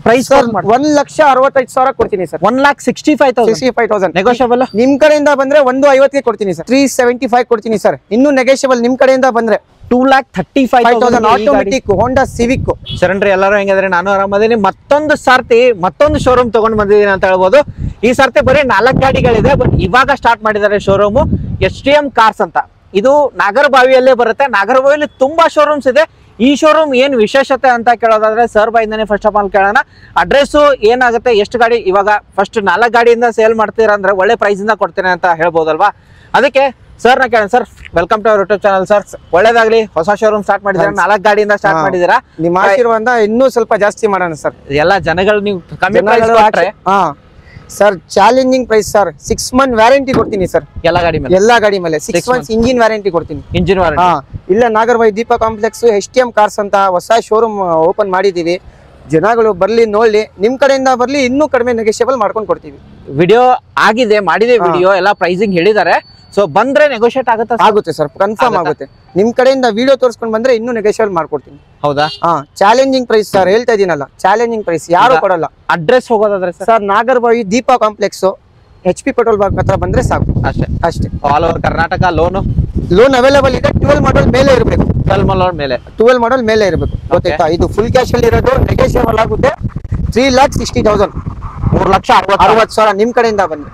Price sir 1,65,000 ಕೊಡ್ತೀನಿ sir. 1,65,000 negotiable. ನಿಮ್ ಕಡೆಯಿಂದ ಬಂದ್ರೆ 1,50,000 ಕೊಡ್ತೀನಿ ಸರ್. 375 ಕೊಡ್ತೀನಿ ಸರ್. ಇನ್ನು ನೆಗೋಷಿಯಬಲ್ ನಿಮ್ ಕಡೆಯಿಂದ ಬಂದ್ರೆ 2,35,000 ಆಟೋಮೆಟಿಕ್ ಹೋಂಡಾ ಸಿವಿಕ್. ಶರಣ್ರಿ ಎಲ್ಲರೂ ಹೆಂಗಿದ್ರೆ ನಾನು ಆರಾಮದೀನಿ. ಮತ್ತೊಂದು ಸಾರ್ತಿ ಮತ್ತೊಂದು ಶೋರೂಮ್ ತಗೊಂಡ್ ಬಂದಿದ್ದೀನಿ ಅಂತ ಹೇಳ್ಬೋದು. ಈ ಸರ್ತಿ ಬರೀ 4 ಗಾಡಿಗಳಿದೆ. ಇವಾಗ ಸ್ಟಾರ್ಟ್ ಮಾಡಿದ್ದಾರೆ ಶೋರೂಮ್ STM ಕಾರ್ಸ್ ಅಂತ. ಇದು ನಾಗರಬಾವಿಯಲ್ಲೇ ಬರುತ್ತೆ. ನಾಗರಬಾವಿಯಲ್ಲಿ ತುಂಬಾ ಶೋರೂಮ್ಸ್ ಇದೆ. ಈ ಶೋರೂಮ್ ಏನ್ ವಿಶೇಷತೆ ಅಂತ ಕೇಳೋದಾದ್ರೆ ಸರ್ ಬಾಯಿಂದಾನೆ ಫಸ್ಟ್ ಆಫ್ ಆಲ್ ಕೇಳೋಣ. ಅಡ್ರೆಸ್ ಏನಾಗುತ್ತೆ, ಎಷ್ಟು ಗಾಡಿ ಇವಾಗ ಫಸ್ಟ್ 4 ಗಾಡಿಯಿಂದ ಸೇಲ್ ಮಾಡ್ತೀರಾ ಅಂದ್ರೆ ಒಳ್ಳೆ ಪ್ರೈಸ್ ಇಂದ ಕೊಡ್ತೇನೆ ಅಂತ ಹೇಳ್ಬೋದಲ್ವಾ. ಅದಕ್ಕೆ ಸರ್ ನ ಕೇಳೋಣ. Sir welcome to our YouTube channel. Sir ಒಳ್ಳೇದಾಗ್ಲಿ. ಹೊಸ ಶೋರೂಮ್ ಸ್ಟಾರ್ಟ್ ಮಾಡಿದ್ದೀರಾ, 4 ಗಾಡಿಯಿಂದ ಸ್ಟಾರ್ಟ್ ಮಾಡಿದ್ದೀರಾ. ನಿಮ್ಮ ಆಶೀರ್ವಾದ ಇನ್ನೂ ಸ್ವಲ್ಪ ಜಾಸ್ತಿ ಮಾಡೋಣ ಸರ್. ಎಲ್ಲ ಜನಗಳು ನೀವು ಕಮ್ಮಿ ಪ್ರೈಸ್ ಕೊಟ್ರೆ sir challenging price sir. 6 month warranty ಕೊಡ್ತೀನಿ ಸರ್ ಎಲ್ಲ ಗಾಡಿ ಮೇಲೆ. 6 ಮಂತ್ಸ್ ಇಂಜಿನ್ ವ್ಯಾರಂಟಿ ಕೊಡ್ತೀನಿ. ಇಂಜಿನ್ ವಾರಂಟಿ ಇಲ್ಲ Nagarbhavi Deepa complex STM cars ಅಂತ ಹೊಸ ಶೋರೂಮ್ ಓಪನ್ ಮಾಡಿದೀವಿ. ಜನಗಳು ಬರ್ಲಿ ನೋಡ್ಲಿ, ನಿಮ್ ಕಡೆಯಿಂದ ಬರ್ಲಿ, ಇನ್ನೂ ಕಡಿಮೆ ನೆಗೋಷಿಯಬಲ್ ಮಾಡ್ಕೊಂಡು ಕೊಡ್ತೀವಿ. ವಿಡಿಯೋ ಆಗಿದೆ, ಮಾಡಿದೆ ವಿಡಿಯೋ ಎಲ್ಲ ಪ್ರೈಸಿಂಗ್ ಹೇಳಿದ್ದಾರೆ. ಸೊ ಬಂದ್ರೆ ನೆಗೋಷಿಯೇಟ್ ಆಗುತ್ತೆ ಸರ್, ಕನ್ಫರ್ಮ್ ಆಗುತ್ತೆ. ನಿಮ್ ಕಡೆಯಿಂದ ವಿಡಿಯೋ ತೋರಿಸ್ಕೊಂಡು ಬಂದ್ರೆ ಇನ್ನೂ ನೆಗೋಷಿಯಬಲ್ ಮಾಡ್ಕೊಡ್ತೀನಿ. ಹೌದಾ? ಚಾಲೆಂಜಿಂಗ್ ಪ್ರೈಸ್ ಸರ್, ಹೇಳ್ತಾ ಇದೀನಲ್ಲ, ಚಾಲೆಂಜಿಂಗ್ ಪ್ರೈಸ್ ಯಾರು ಕೊಡಲ್ಲ. ಅಡ್ರೆಸ್ ಹೋಗೋದಾದ್ರೆ sir Nagarbhavi Deepa complex HP petrol bunk ಹತ್ರ ಬಂದ್ರೆ ಸಾಕು. ಅಷ್ಟೇ. All over Karnataka loan available ಇದೆ. 12 ಮಾಡಲ್ ಮೇಲೆ ಇರಬೇಕು. 12 ಮಾಡಲ್ ಮೇಲೆ ಇರಬೇಕು. ಗೊತ್ತಾಯ್ತಾ? ಇದು ಫುಲ್ ಕ್ಯಾಶ್ ಅಲ್ಲಿ ಇರೋದು, ನೆಗೋಷಿಯಬಲ್ ಆಗುತ್ತೆ. 3,60,000 3,60,000 ನಿಮ್ ಕಡೆಯಿಂದ ಬಂದ್ರೆ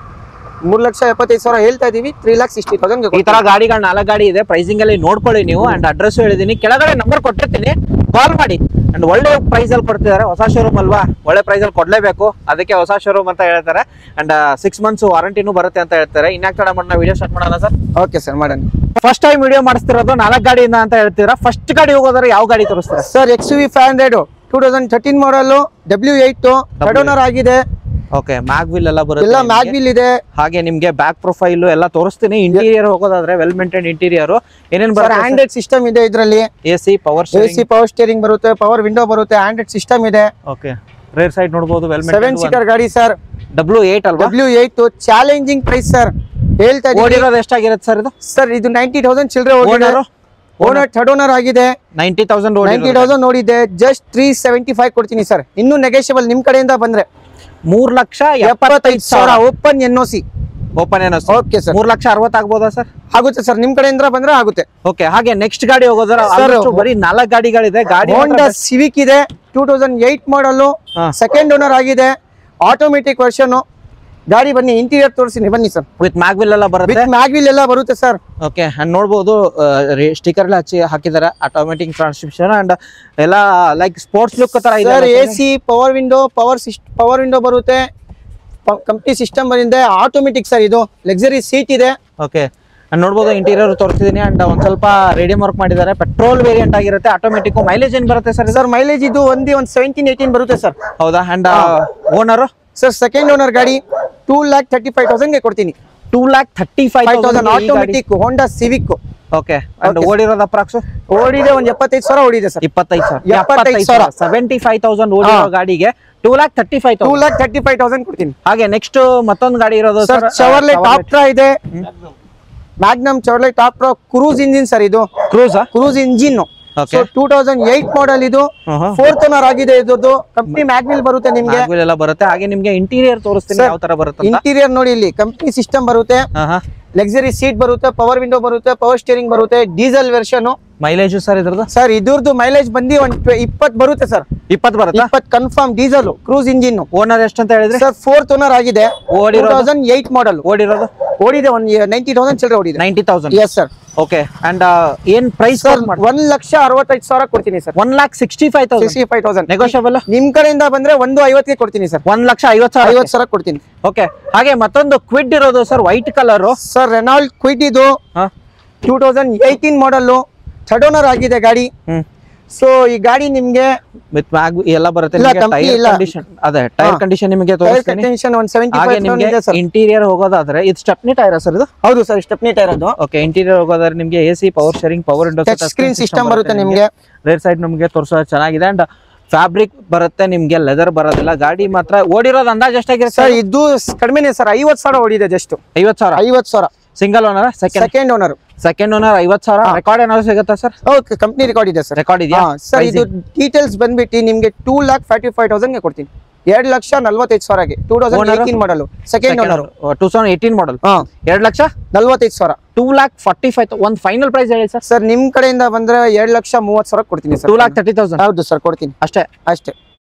3,75,000 ಹೇಳ್ತಾ ಇದೀವಿ. 3,60,000 ಈ ತರ ಗಾಡಿಗಳು 4 ಗಾಡಿ ಇದೆ. ಪ್ರೈಸಿಂಗ್ ಅಲ್ಲಿ ನೋಡ್ಕೊಳ್ಳಿ ನೀವು. ಅಂಡ್ ಅಡ್ರೆಸ್ ಹೇಳಿದೀನಿ, ಕೆಳಗಡೆ ನಂಬರ್ ಕೊಟ್ಟಿರ್ತೀನಿ, ಕಾಲ್ ಮಾಡಿ. ಅಂಡ್ ಒಳ್ಳೆ ಪ್ರೈಸ್ ಅಲ್ಲಿ ಕೊಡ್ತಿದ್ದಾರೆ. ಹೊಸ ಶೋರೂಮ್ ಅಲ್ವಾ, ಒಳ್ಳೆ ಪ್ರೈಸ್ ಅಲ್ಲಿ ಕೊಡ್ಲೇಬೇಕು. ಅದಕ್ಕೆ ಹೊಸ ಶೋರೂಮ್ ಅಂತ ಹೇಳ್ತಾರೆ. ಅಂಡ್ 6 ಮಂತ್ಸ್ ವಾರಂಟಿನೂ ಬರುತ್ತೆ ಅಂತ ಹೇಳ್ತಾರೆ. ಇನ್ಯಾಕ್ ತಡ ಮಾಡೋಣ, ವಿಡಿಯೋ ಸ್ಟಾರ್ಟ್ ಮಾಡೋಣ ಸರ್. ಓಕೆ ಸರ್, ಮಾಡೋಣ. ಫಸ್ಟ್ ಟೈಮ್ ವಿಡಿಯೋ ಮಾಡಿಸ್ತಿರೋದು 4 ಗಾಡಿಯಿಂದ ಅಂತ ಹೇಳ್ತೀರಾ. ಫಸ್ಟ್ ಗಾಡಿ ಹೋಗೋದ್ರೆ ಯಾವ ಗಾಡಿ ತೋರಿಸ್ತಾರೆ ಸರ್? XUV 500 2013 ಮಾಡಲ್, W8 ಥರ್ಡ್ ಓನರ್ ಆಗಿದೆ. ಓಕೆ, ಮ್ಯಾಗ್ವಿಲ್ ಎಲ್ಲ ಬರುತ್ತೆ. ಎಲ್ಲ ಮ್ಯಾಗ್ವಿಲ್ ಇದೆ. ಹಾಗೆ ನಿಮ್ಗೆ ಬ್ಯಾಕ್ ಪ್ರೊಫೈಲ್ ಎಲ್ಲ ತೋರಿಸ್ತೀನಿ. ಇಂಟೀರಿಯರ್ ಹೋಗೋದಾದ್ರೆ ವೆಲ್ ಮೇಂಟೈನ್ ಇಂಟೀರಿಯರ್. ಏನೇನ್ ಬರುತ್ತೆ? ಆಂಡ್ರಾಯ್ಡ್ ಸಿಸ್ಟಮ್ ಇದೆ ಇದರಲ್ಲಿ. AC ಪವರ್ ಸ್ಟೇರಿಂಗ್ ಬರುತ್ತೆ, ಪವರ್ ವಿಂಡೋ ಬರುತ್ತೆ, ಆಂಡ್ರಾಯ್ಡ್ ಸಿಸ್ಟಮ್ ಇದೆ. ಓಕೆ, ರೇರ್ ಸೈಡ್ ನೋಡಬಹುದು. ವೆಲ್ 7 ಸೀಟರ್ ಗಾಡಿ ಸರ್. W8 ಅಲ್ವಾ? W8 challenging price sir. ಹೇಳ್ತಾ ಇದ್ದೀನಿ. ಓಡಿರೋದು ಎಷ್ಟಾಗಿರುತ್ತೆ ಸರ್ ಇದು? ಸರ್ ಇದು 90,000 ಚಿಲ್ಲರೆ ಓಡಿದೆ. ಓನರ್ ಥರ್ಡ್ ಓನರ್ ಆಗಿದೆ. 90,000 ನೋಡಿದೆ. ಜಸ್ಟ್ 375 ಕೊಡ್ತೀನಿ ಸರ್. ಇನ್ನೂ ನೆಗೋಷಿಯಬಲ್ ನಿಮ್ ಕಡೆಯಿಂದ ಬಂದ್ರೆ 3,75,000 open NOC. Open NOC. Okay sir. 3,60,000 ಆಗ್ಬೋದಾ ಸರ್? ಆಗುತ್ತೆ ಸರ್, ನಿಮ್ ಕಡೆಯಿಂದ ಬಂದ್ರೆ ಆಗುತ್ತೆ. ಓಕೆ, ಹಾಗೆ ನೆಕ್ಸ್ಟ್ ಗಾಡಿ ಹೋಗೋದ್ರ ಬರೀ 4 ಗಾಡಿಗಳಿದೆ. ಗಾಡಿ ಹೋಂಡಾ ಸಿವಿಕ್ ಇದೆ, 2008 ಮಾಡಲ್, ಸೆಕೆಂಡ್ ಓನರ್ ಆಗಿದೆ, ಆಟೋಮೆಟಿಕ್ ವರ್ಷನ್ ಗಾಡಿ. ಬನ್ನಿ ಇಂಟೀರಿಯರ್ ತೋರಿಸ್ತೀನಿ, ಬನ್ನಿ ಸರ್. ವಿತ್ ಮ್ಯಾಗ್ವಿಲ್ ಎಲ್ಲ ಬರುತ್ತೆ. ವಿತ್ ಮ್ಯಾಗ್ವಿಲ್ ಎಲ್ಲ ಬರುತ್ತೆ ಸರ್. ಓಕೆ, ಅಂಡ್ ನೋಡಬಹುದು ಸ್ಟಿಕರ್ ಎಲ್ಲ ಹಚ್ಚಿ ಹಾಕಿದ್ದಾರೆ. ಆಟೋಮೆಟಿಕ್ ಟ್ರಾನ್ಸ್ಮಿಷನ್ ಅಂಡ್ ಎಲ್ಲ ಲೈಕ್ ಸ್ಪೋರ್ಟ್ಸ್ ಲುಕ್ ತರ ಇದೆ. Sir AC power window, power window ಬರುತ್ತೆ, ಕಂಪ್ನಿ ಸಿಸ್ಟಮ್ ಬಂದಿದೆ, ಆಟೋಮೆಟಿಕ್ ಸರ್. ಇದು ಲಕ್ಸರಿ ಸೀಟ್ ಇದೆ. ಓಕೆ, ಅಂಡ್ ನೋಡಬಹುದು ಇಂಟೀರಿಯರ್ ತೋರಿಸ್ತಿದ್ದೀನಿ. ಅಂಡ್ ಒಂದ್ ಸ್ವಲ್ಪ ರೇಡಿಯಂ ವರ್ಕ್ ಮಾಡಿದ್ದಾರೆ. ಪೆಟ್ರೋಲ್ ವೇರಿಯಂಟ್ ಆಗಿರುತ್ತೆ. ಆಟೋಮೆಟಿಕ್. ಮೈಲೇಜ್ ಏನ್ ಬರುತ್ತೆ ಸರ್? ಸರ್ ಮೈಲೇಜ್ ಇದು ಒಂದು 17-18 ಬರುತ್ತೆ ಸರ್. ಹೌದಾ? And owner sir second owner ಗಾಡಿ 2,35,000 ಕೊಡ್ತೀನಿ. 2,35,000 automatic Honda Civic. Okay, and ಓಡಿರೋದು ಅಪ್ರಾಕ್ಸ್ ಓಡಿದೆ ಒಂದು 75,000 ಓಡಿದೆ ಸರ್. 25,000 75,000 ಓಡಿರೋ ಗಾಡಿಗೆ 2,35,000 ಕೊಡ್ತೀನಿ. ಹಾಗೆ ನೆಕ್ಸ್ಟ್ ಮತ್ತೊಂದು ಗಾಡಿ ಇರೋದು ಸರ್ ಚಾರ್ಲೆ ಟಾಪ್ಟ್ರಾ ಇದೆ. Magnum Chevrolet Optra Cruze engine sir. ಇದು ಕ್ರೂಸ್ ಇಂಜಿನ್. 2008 ಮಾಡಲ್. ಇದು 4th ಓನರ್ ಆಗಿದೆ. ಇದ್ರದ್ದು ಕಂಪ್ನಿ ಮ್ಯಾಗ್ವಿಲ್ ಬರುತ್ತೆ ನಿಮ್ಗೆ. ಎಲ್ಲ ಬರುತ್ತೆ. ಹಾಗೆ ನಿಮ್ಗೆ ಇಂಟೀರಿಯರ್ ತೋರಿಸ್ತೀನಿ ಯಾವ ತರ ಬರುತ್ತೆ. ಇಂಟೀರಿಯರ್ ನೋಡಿ, ಇಲ್ಲಿ ಕಂಪ್ನಿ ಸಿಸ್ಟಮ್ ಬರುತ್ತೆ, ಲಕ್ಸರಿ ಸೀಟ್ ಬರುತ್ತೆ, ಪವರ್ ವಿಂಡೋ ಬರುತ್ತೆ, ಪವರ್ ಸ್ಟೇರಿಂಗ್ ಬರುತ್ತೆ, ಡೀಸೆಲ್ ವರ್ಷನ್. ಮೈಲೇಜ್ ಸರ್ ಇದ್ರದ್ದು? ಸರ್ ಇದ್ರದ್ದು ಮೈಲೇಜ್ ಬಂದಿ 20 ಬರುತ್ತೆ ಸರ್. 20 ಬರುತ್ತೆ. 20 confirm. Diesel cruise engine. Owner ಎಷ್ಟು ಅಂತ ಹೇಳಿದ್ರೆ ಸರ್? 4th ಓನರ್ ಆಗಿದೆ. 2008 ಮಾಡಲ್. ಓಡಿರೋದು ಓಡಿದೆ ಒಂದು 90,000 ಚಿಲ್ಲರೆ ಓಡಿದೆ. 90,000. Yes sir. ಓಕೆ, ಅಂಡ್ ಏನ್ ಪ್ರೈಸ್? 1,65,000 ಕೊಡ್ತೀನಿ ಸರ್. 1,65,000 ನೆಗೋಷಿಯಬಲ್. ನಿಮ್ ಕಡೆಯಿಂದ ಬಂದ್ರೆ 1,50,000 ಕೊಡ್ತೀನಿ ಸರ್. 1,50,000 ಕೊಡ್ತೀನಿ. ಓಕೆ, ಹಾಗೆ ಮತ್ತೊಂದು ಕ್ವಿಡ್ ಇರೋದು sir, white colour. Sir Renault Kwid. ಇದು 2018 ಮಾಡಲ್, ಥರ್ಡ್ ಓನರ್ ಆಗಿದೆ ಗಾಡಿ. ಸೊ ಈ ಗಾಡಿ ನಿಮ್ಗೆ ವಿತ್ ಮ್ಯಾಗ್ ಎಲ್ಲ ಬರುತ್ತೆ. ಟೈರ್ ಕಂಡೀಷನ್ ನಿಮಗೆ ಇಂಟೀರಿಯರ್ ಹೋಗೋದಾದ್ರೆ ಇದು ಸ್ಟೆಪ್ನಿ ಟೈರ್ ಸರ್? ಇದು ಹೌದು ಸರ್, ಸ್ಟೆಪ್ನಿ ಟೈರ್ ಅದು. ಓಕೆ, ಇಂಟೀರಿಯರ್ ಹೋಗೋದಾದ್ರೆ ನಿಮ್ಗೆ AC power steering, power window, touch screen system ಬರುತ್ತೆ ನಿಮ್ಗೆ. ರೇರ್ ಸೈಡ್ ನಮಗೆ ತೋರಿಸೋದು ಚೆನ್ನಾಗಿದೆ. ಅಂಡ್ ಫ್ಯಾಬ್ರಿಕ್ ಬರುತ್ತೆ ನಿಮ್ಗೆ, ಲೆದರ್ ಬರೋದಿಲ್ಲ. ಗಾಡಿ ಮಾತ್ರ ಓಡಿರೋದು ಅಂದಾಜ್ ಎಷ್ಟಾಗಿರುತ್ತೆ ಸರ್? ಇದು ಕಡಿಮೆನೆ ಸರ್, 50,000 ಓಡಿದೆ. Just 50,000. Single owner second owner. Second owner 50,000 record ಏನಾದ್ರು ಸಿಗುತ್ತಾ ಸರ್? ಓಕೆ, ಕಂಪ್ನಿ ರೆಕಾರ್ಡ್ ಇದೆ ಸರ್. ರೆಕಾರ್ಡ್ ಇದೆಯಾ ಸರ್? ಇದು ಡೀಟೇಲ್ಸ್ ಬಂದ್ಬಿಟ್ಟು ನಿಮ್ಗೆ 2,45,000 ಕೊಡ್ತೀನಿ. 2,45,000ಗೆ 2018 ಮಾಡಲ್ ಸೆಕೆಂಡ್ ಓನರ್. 2018 ಮಾಡಲ್ 2,45,000. 2,45,000 ಒಂದು ಫೈನಲ್ ಪ್ರೈಸ್ ಹೇಳಿ ಸರ್. ಸರ್ ನಿಮ್ ಕಡೆಯಿಂದ ಬಂದ್ರೆ 2,30,30,000 ಕೊಡ್ತೀನಿ ಸರ್. 2,30,000 ಹೌದು ಸರ್, ಕೊಡ್ತೀನಿ ಅಷ್ಟೇ. ಅಷ್ಟೇ.